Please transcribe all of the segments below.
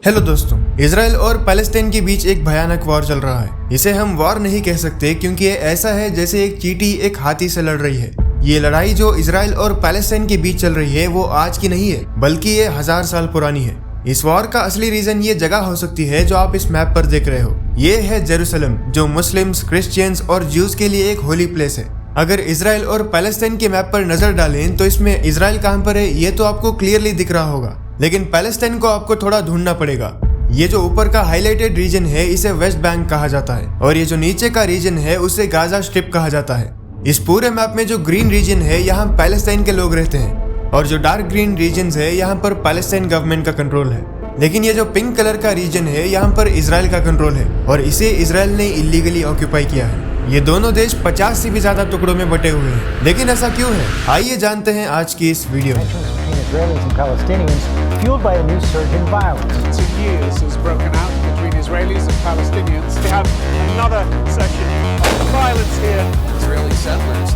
Hello दोस्तों, Israel और Palestine के बीच एक भयानक वॉर चल रहा है। इसे हम वॉर नहीं कह सकते क्योंकि ये ऐसा है जैसे एक चींटी एक हाथी से लड़ रही है। ये लड़ाई जो इजराइल और पैलेस्टाइन के बीच चल रही है वो आज की नहीं है, बल्कि ये 1000 साल पुरानी है। इस वॉर का असली रीजन ये जगह हो सकती है जो आप इस मैप पर देख रहे हो। ये है जेरूसलम, जो मुस्लिम्स, क्रिश्चियंस और ज्यूज के लिए एक होली प्लेस है। अगर इजराइल और पैलेस्टाइन के मैप पर नजर डालें तो इसमें इजराइल कहां पर है ये तो आपको क्लियरली दिख रहा होगा, लेकिन पैलेस्टाइन को आपको थोड़ा ढूंढना पड़ेगा। ये जो ऊपर का हाईलाइटेड रीजन है इसे वेस्ट बैंक कहा जाता है और ये जो नीचे का रीजन है उसे गाजा स्ट्रिप कहा जाता है। इस पूरे मैप में जो ग्रीन रीजन है यहाँ पैलेस्टाइन के लोग रहते हैं और जो डार्क ग्रीन रीजन है यहाँ पर पैलेस्टाइन गवर्नमेंट का कंट्रोल है। लेकिन ये जो पिंक कलर का रीजन है यहाँ पर इजराइल का कंट्रोल है और इसे इजराइल ने इलीगली ऑक्यूपाई किया है। ये दोनों देश 50 से भी ज्यादा टुकड़ों में बटे हुए हैं। लेकिन ऐसा क्यों है, आइए जानते हैं आज की इस वीडियो में। Israelis and Palestinians, fueled by a new surge in violence. 2 years has broken out between Israelis and Palestinians. We have another session of violence here. Israeli settlers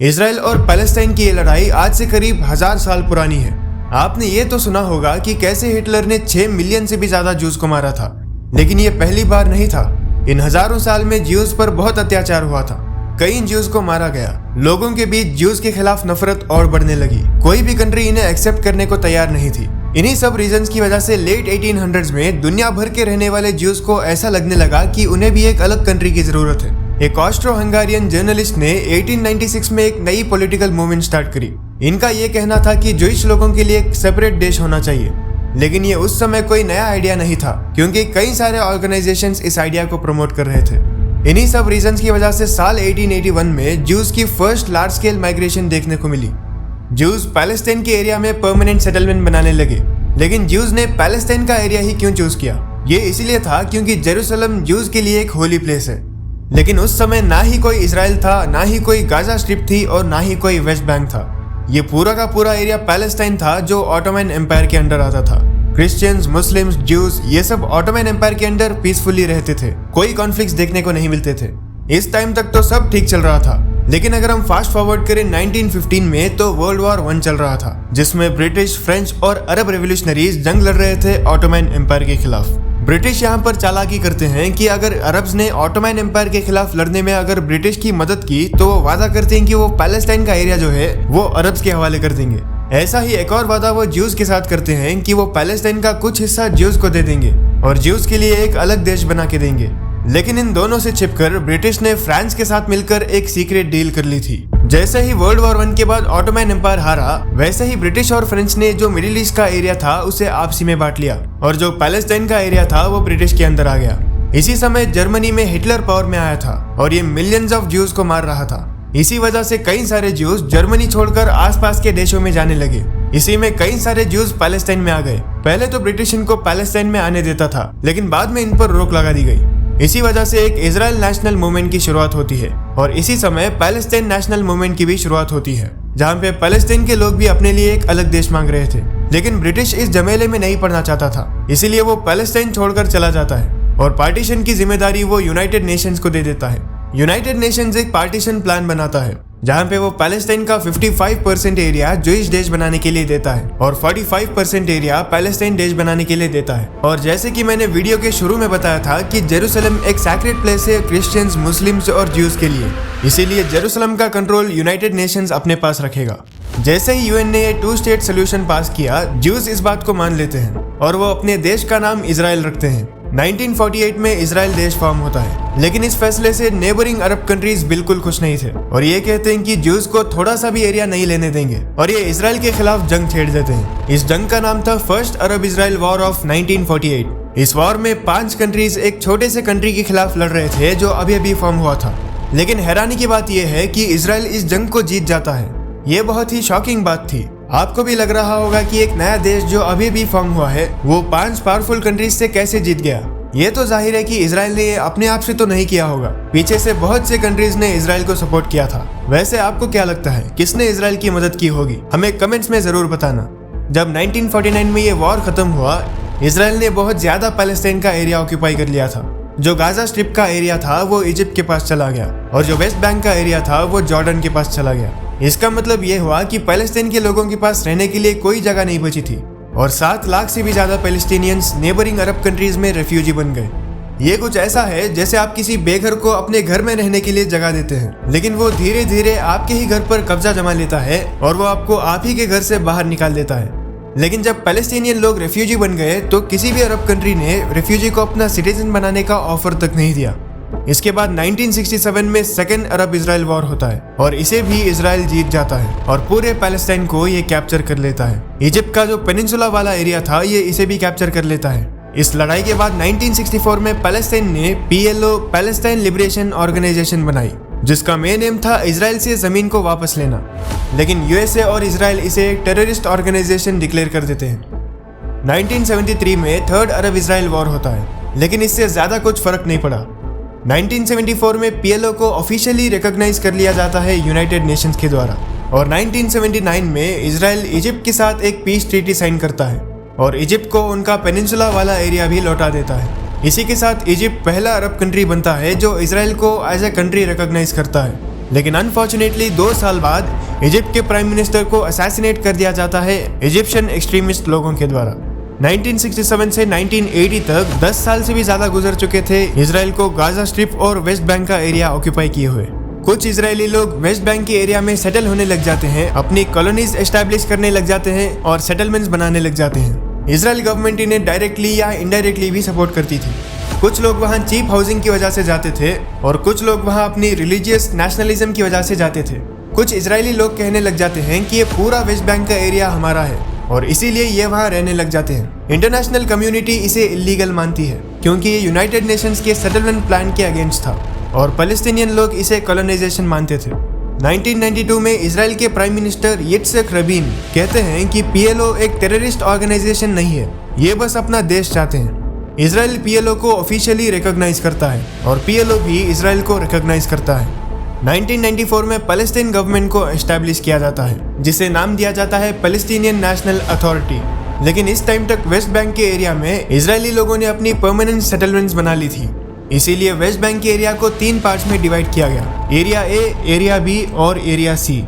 Israel और पैलेस्टाइन की ये लड़ाई आज से करीब 1000 साल पुरानी है। आपने ये तो सुना होगा कि कैसे हिटलर ने 6 मिलियन से भी ज्यादा ज्यूज को मारा था, लेकिन ये पहली बार नहीं था। इन हजारों साल में ज्यूज पर बहुत अत्याचार हुआ था। कई ज्यूज को मारा गया। लोगों के बीच ज्यूज के खिलाफ नफरत और बढ़ने लगी। कोई भी कंट्री इन्हें एक्सेप्ट करने को तैयार नहीं थी। इन्हीं सब रीजंस की वजह से लेट 1800s में दुनिया भर के रहने वाले ज्यूज को ऐसा लगने लगा कि उन्हें भी एक अलग कंट्री की जरूरत है। एक ऑस्ट्रो हंगारियन जर्नलिस्ट ने 1896 में एक नई पॉलिटिकल मूवमेंट स्टार्ट करी। इनका ये कहना था कि ज्यूइश लोगों के लिए एक सेपरेट देश होना चाहिए, लेकिन ये उस समय कोई नया आइडिया नहीं था क्योंकि कई सारे ऑर्गेनाइजेशंस इस आइडिया को प्रमोट कर रहे थे। इन्हीं सब रीजंस की वजह से साल 1881 में ज्यूज की फर्स्ट लार्ज स्केल माइग्रेशन देखने को मिली। ज्यूज पैलेस्टाइन के एरिया में परमानेंट सेटलमेंट बनाने लगे। लेकिन ज्यूज ने पैलेस्टाइन का एरिया ही क्यों चूज किया? ये इसीलिए था क्योंकि जेरूसलम ज्यूज के लिए एक होली प्लेस है। लेकिन उस समय ना ही कोई इजराइल था, ना ही कोई गाजा स्ट्रिप थी और ना ही कोई वेस्ट बैंक था। ये पूरा का पूरा एरिया पैलेस्टाइन था जो ऑटोमन एम्पायर के अंडर आता था। क्रिश्चियंस, मुस्लिम्स, ज्यूज ये सब ऑटोमन एम्पायर के अंडर पीसफुली रहते थे। कोई कॉन्फ्लिक्ट्स देखने को नहीं मिलते थे। इस टाइम तक तो सब ठीक चल रहा था। लेकिन अगर हम फास्ट फॉरवर्ड करें 1915 में तो वर्ल्ड वॉर 1 चल रहा था, जिसमें ब्रिटिश, फ्रेंच और अरब रेवोल्यूशनरीज जंग लड़ रहे थे ऑटोमन एम्पायर के खिलाफ। ब्रिटिश यहाँ पर चालाकी करते हैं कि अगर अरब्स ने ऑटोमन एम्पायर के खिलाफ लड़ने में अगर ब्रिटिश की मदद की तो वो वादा करते हैं कि वो पैलेस्टाइन का एरिया जो है वो अरब्स के हवाले कर देंगे। ऐसा ही एक और वादा वो ज्यूज के साथ करते हैं कि वो पैलेस्टाइन का कुछ हिस्सा ज्यूज को दे देंगे और ज्यूज के लिए एक अलग देश बना के देंगे। लेकिन इन दोनों से छिपकर ब्रिटिश ने फ्रांस के साथ मिलकर एक सीक्रेट डील कर ली थी। जैसे ही वर्ल्ड वॉर 1 के बाद ऑटोमन एम्पायर हारा, वैसे ही ब्रिटिश और फ्रेंच ने जो मिडिल ईस्ट का एरिया था उसे आपसी में बांट लिया और जो पैलेस्टाइन का एरिया था वो ब्रिटिश के अंदर आ गया। इसी समय जर्मनी में हिटलर पावर में आया था और ये मिलियंस ऑफ ज्यूज को मार रहा था। इसी वजह से कई सारे ज्यूज जर्मनी छोड़कर आसपास के देशों में जाने लगे। इसी में कई सारे ज्यूज पैलेस्टाइन में आ गए। पहले तो ब्रिटिश इनको पैलेस्टाइन में आने देता था, लेकिन बाद में इन पर रोक लगा दी गई। इसी वजह से एक इजराइल नेशनल मूवमेंट की शुरुआत होती है और इसी समय पैलेस्टाइन नेशनल मूवमेंट की भी शुरुआत होती है, जहाँ पे पैलेस्टाइन के लोग भी अपने लिए एक अलग देश मांग रहे थे। लेकिन ब्रिटिश इस झमेले में नहीं पड़ना चाहता था, इसीलिए वो पैलेस्टाइन छोड़कर चला जाता है और पार्टीशन की जिम्मेदारी वो यूनाइटेड नेशंस को दे देता है। यूनाइटेड नेशंस एक पार्टीशन प्लान बनाता है जहाँ पे वो पैलेस्टाइन का 55% एरिया ज्यूइश देश बनाने के लिए देता है और 45% एरिया पैलेस्टाइन देश बनाने के लिए देता है। और जैसे कि मैंने वीडियो के शुरू में बताया था कि जेरूसलम एक सैक्रेड प्लेस है क्रिश्चियंस, मुस्लिम्स और ज्यूज के लिए, इसीलिए जेरूसलम का कंट्रोल यूनाइटेड नेशंस अपने पास रखेगा। जैसे ही यूएन ने ये 2 स्टेट सोल्यूशन पास किया, ज्यूज इस बात को मान लेते हैं और वो अपने देश का नाम इजराइल रखते हैं। 1948 में इजराइल देश फॉर्म होता है, लेकिन इस फैसले से नेबरिंग अरब कंट्रीज बिल्कुल खुश नहीं थे और ये कहते हैं कि ज्यूज को थोड़ा सा भी एरिया नहीं लेने देंगे और ये इजराइल के खिलाफ जंग छेड़ देते हैं। इस जंग का नाम था first Arab Israel war of 1948। इस वॉर में 5 कंट्रीज एक छोटे से कंट्री के खिलाफ लड़ रहे थे जो अभी अभी फॉर्म हुआ था। लेकिन हैरानी की बात यह है कि इजराइल इस जंग को जीत जाता है। ये बहुत ही शॉकिंग बात थी। आपको भी लग रहा होगा कि एक नया देश जो अभी भी फॉर्म हुआ है वो 5 पावरफुल कंट्रीज से कैसे जीत गया। ये तो जाहिर है कि इजराइल ने ये अपने आप से तो नहीं किया होगा, पीछे से बहुत से कंट्रीज ने इजराइल को सपोर्ट किया था। वैसे आपको क्या लगता है किसने इजराइल की मदद की होगी? हमें कमेंट्स में जरूर बताना। जब 1949 में ये वॉर खत्म हुआ, इसराइल ने बहुत ज्यादा पैलेस्टाइन का एरिया ऑक्यूपाई कर लिया था। जो गाजा स्ट्रिप का एरिया था वो इजिप्ट के पास चला गया और जो वेस्ट बैंक का एरिया था वो जॉर्डन के पास चला गया। इसका मतलब ये हुआ कि पैलेस्टाइन के लोगों के पास रहने के लिए कोई जगह नहीं बची थी और 7 लाख से भी ज्यादा पैलेस्टीनियंस नेबरिंग अरब कंट्रीज में रेफ्यूजी बन गए। ये कुछ ऐसा है जैसे आप किसी बेघर को अपने घर में रहने के लिए जगह देते हैं, लेकिन वो धीरे धीरे आपके ही घर पर कब्जा जमा लेता है और वो आपको आप ही के घर से बाहर निकाल देता है। लेकिन जब पैलेस्टीनियन लोग रेफ्यूजी बन गए तो किसी भी अरब कंट्री ने रेफ्यूजी को अपना सिटीजन बनाने का ऑफर तक नहीं दिया। इसके बाद 1967 में सेकेंड अरब इजराइल वॉर होता है और इसे भी इजराइल जीत जाता है और पूरे पैलेस्टाइन को ये कैप्चर कर लेता है। इजिप्ट का जो पेनिनसुला वाला एरिया था ये इसे भी कैप्चर कर लेता है। इस लड़ाई के बाद 1964 में पैलेस्टाइन ने PLO पैलेस्टाइन लिबरेशन ऑर्गेनाइजेशन बनाई, जिसका मेन एम था इजराइल से जमीन को वापस लेना। लेकिन USA और इजराइल इसे एक टेररिस्ट ऑर्गेनाइजेशन डिक्लेयर कर देते हैं। 1973 में थर्ड अरब इजराइल वॉर होता है, लेकिन इससे ज्यादा कुछ फर्क नहीं पड़ा। 1974 में PLO को ऑफिशियली रिकॉग्नाइज कर लिया जाता है यूनाइटेड नेशंस के द्वारा और 1979 में इजराइल इजिप्ट के साथ एक पीस ट्रीटी साइन करता है और इजिप्ट को उनका पेनिनसुला वाला एरिया भी लौटा देता है। इसी के साथ इजिप्ट पहला अरब कंट्री बनता है जो इजराइल को एज ए कंट्री रिकॉग्नाइज करता है। लेकिन अनफॉर्चुनेटली 2 साल बाद इजिप्ट के प्राइम मिनिस्टर को असैसिनेट कर दिया जाता है इजिप्शियन एक्सट्रीमिस्ट लोगों के द्वारा। 1967 से 1980 तक 10 साल से भी ज्यादा गुजर चुके थे इजराइल को गाजा स्ट्रिप और वेस्ट बैंक का एरिया ऑक्यूपाई किए हुए। कुछ इजरायली लोग वेस्ट बैंक के एरिया में सेटल होने लग जाते हैं, अपनी कॉलोनीज एस्टैब्लिश करने लग जाते हैं और सेटलमेंट्स बनाने लग जाते हैं। इजराइल गवर्नमेंट इन्हें डायरेक्टली या इनडायरेक्टली भी सपोर्ट करती थी। कुछ लोग वहाँ चीप हाउसिंग की वजह से जाते थे और कुछ लोग वहाँ अपनी रिलीजियस नेशनलिज्म की वजह से जाते थे। कुछ इजरायली लोग कहने लग जाते हैं कि ये पूरा वेस्ट बैंक का एरिया हमारा है और इसीलिए ये वहाँ रहने लग जाते हैं। इंटरनेशनल कम्युनिटी इसे इलीगल मानती है क्योंकि ये यूनाइटेड नेशंस के सेटलमेंट प्लान के अगेंस्ट था और पैलेस्टीनियन लोग इसे कॉलोनाइजेशन मानते थे। 1992 में इजराइल के प्राइम मिनिस्टर यित्जक रबीन कहते हैं कि PLO एक टेररिस्ट ऑर्गेनाइजेशन नहीं है, ये बस अपना देश चाहते हैं। इजराइल PLO को ऑफिशियली रिकॉग्नाइज करता है और PLO भी इजराइल को रिकॉग्नाइज करता है। 1994 में पैलेस्टीन गवर्नमेंट को एस्टैब्लिश किया जाता है जिसे नाम दिया जाता है पैलेस्टीनियन नेशनल अथॉरिटी। लेकिन इस टाइम तक वेस्ट बैंक के एरिया में इजरायली लोगों ने अपनी परमानेंट सेटलमेंट्स बना ली थी, इसीलिए वेस्ट बैंक के एरिया को 3 पार्ट्स में डिवाइड किया गया, एरिया A, एरिया B और एरिया C।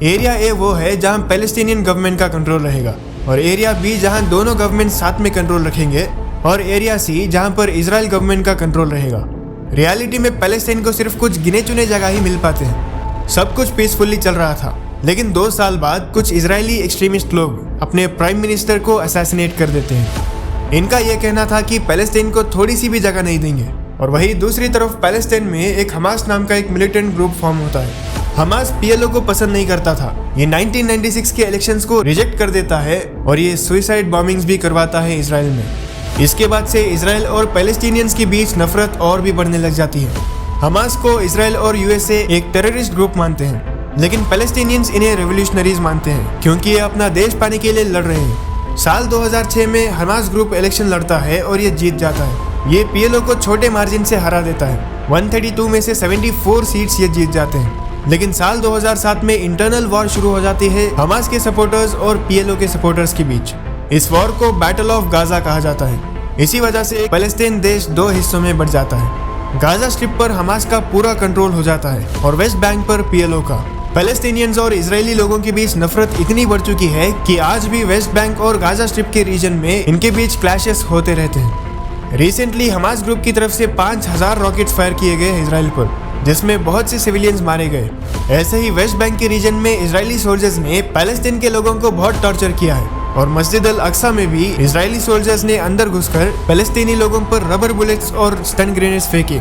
एरिया A वो है जहां पैलेस्टीनियन गवर्नमेंट का कंट्रोल रहेगा और एरिया B जहां दोनों गवर्नमेंट साथ में कंट्रोल रखेंगे और एरिया C जहां पर इजराइल गवर्नमेंट का कंट्रोल रहेगा। रियलिटी में पैलेस्टाइन को सिर्फ कुछ गिने चुने जगह ही मिल पाते हैं। सब कुछ पीसफुली चल रहा था, लेकिन 2 साल बाद कुछ इजरायली एक्सट्रीमिस्ट लोग अपने प्राइम मिनिस्टर को असैसिनेट कर देते हैं। इनका यह कहना था कि पैलेस्टाइन को थोड़ी सी भी जगह नहीं देंगे और वहीं दूसरी तरफ पैलेस्टाइन में एक हमास नाम का एक मिलिटेंट ग्रुप फॉर्म होता है। हमास PLO को पसंद नहीं करता था, ये 1996 के इलेक्शंस को रिजेक्ट कर देता है और ये सुसाइड बॉम्बिंग्स भी करवाता है इजराइल में। इसके बाद से इजराइल और पैलेस्टीनियंस के बीच नफरत और भी बढ़ने लग जाती है। हमास को इजराइल और USA एक टेररिस्ट ग्रुप मानते हैं, लेकिन पैलेस्टीनियंस इन्हें रेवोल्यूशनरीज मानते हैं क्योंकि ये अपना देश पाने के लिए लड़ रहे हैं। साल 2006 में हमास ग्रुप इलेक्शन लड़ता है और ये जीत जाता है। ये PLO को छोटे मार्जिन से हरा देता है। 132 में से 74 सीट्स ये जीत जाते हैं। लेकिन साल 2007 में इंटरनल वॉर शुरू हो जाती है हमास के सपोर्टर्स और PLO के सपोर्टर्स के बीच। इस वॉर को बैटल ऑफ गाजा कहा जाता है। इसी वजह से पैलेस्टीन देश 2 हिस्सों में बढ़ जाता है। गाजा स्ट्रिप पर हमास का पूरा कंट्रोल हो जाता है और वेस्ट बैंक पर PLO का। पैलेस्टीनियंस और इजरायली लोगों के बीच नफरत इतनी बढ़ चुकी है कि आज भी वेस्ट बैंक और गाजा स्ट्रिप के रीजन में इनके बीच क्लैशेस होते रहते हैं। रिसेंटली हमास ग्रुप की तरफ से 5000 रॉकेट्स फायर किए गए इजराइल पर, जिसमें बहुत से सिविलियंस मारे गए। ऐसे ही वेस्ट बैंक के रीजन में इजरायली सोल्जर्स ने पैलेस्टीन के लोगों को बहुत टॉर्चर किया है और मस्जिद अल अक्सा में भी इजरायली सोल्जर्स ने अंदर घुसकर पैलेस्टीनी लोगों पर रबर बुलेट्स और स्टन ग्रेनेड्स फेंके।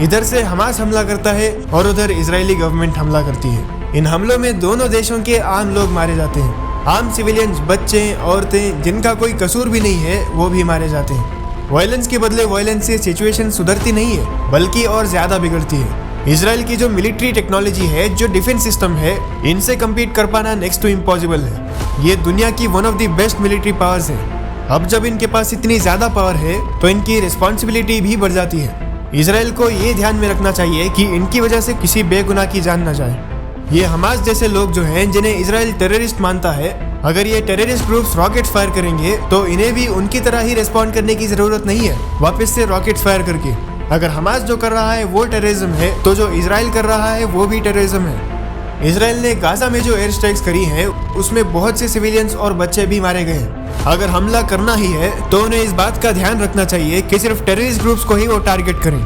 इधर से हमास हमला करता है और उधर इजरायली गवर्नमेंट हमला करती है। इन हमलों में दोनों देशों के आम लोग मारे जाते हैं। आम सिविलियंस, बच्चे, औरतें जिनका कोई कसूर भी नहीं है वो भी मारे जाते हैं। वायलेंस के बदले वायलेंस से सिचुएशन सुधरती नहीं है बल्कि और ज्यादा बिगड़ती है। इजराइल की जो मिलिट्री टेक्नोलॉजी है, जो डिफेंस सिस्टम है, इनसे कम्पीट कर पाना नेक्स्ट टू इम्पॉसिबल है। ये दुनिया की one of the best military powers है। अब जब इनके पास इतनी ज्यादा पावर है तो इनकी रिस्पॉन्सिबिलिटी भी बढ़ जाती है। इजराइल को ये ध्यान में रखना चाहिए कि इनकी वजह से किसी बेगुनाह की जान न जाए। ये हमास जैसे लोग जो हैं जिन्हें इजराइल टेररिस्ट मानता है, अगर ये टेररिस्ट ग्रुप्स रॉकेट फायर करेंगे तो इन्हें भी उनकी तरह ही रिस्पॉन्ड करने की जरूरत नहीं है वापस से रॉकेट फायर करके। अगर हमास जो कर रहा है वो टेररिज्म है तो जो इजराइल कर रहा है वो भी टेररिज्म है। इजराइल ने गाजा में जो एयर स्ट्राइक्स करी हैं उसमें बहुत से सिविलियंस और बच्चे भी मारे गए हैं। अगर हमला करना ही है तो उन्हें इस बात का ध्यान रखना चाहिए कि सिर्फ टेररिस्ट ग्रुप्स को ही वो टारगेट करें।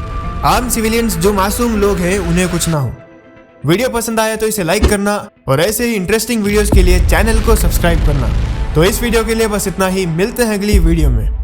आम सिविलियंस जो मासूम लोग हैं उन्हें कुछ ना हो। वीडियो पसंद आया तो इसे लाइक करना और ऐसे ही इंटरेस्टिंग वीडियोस के लिए चैनल को सब्सक्राइब करना। तो इस वीडियो के लिए बस इतना ही, मिलते हैं अगली वीडियो में।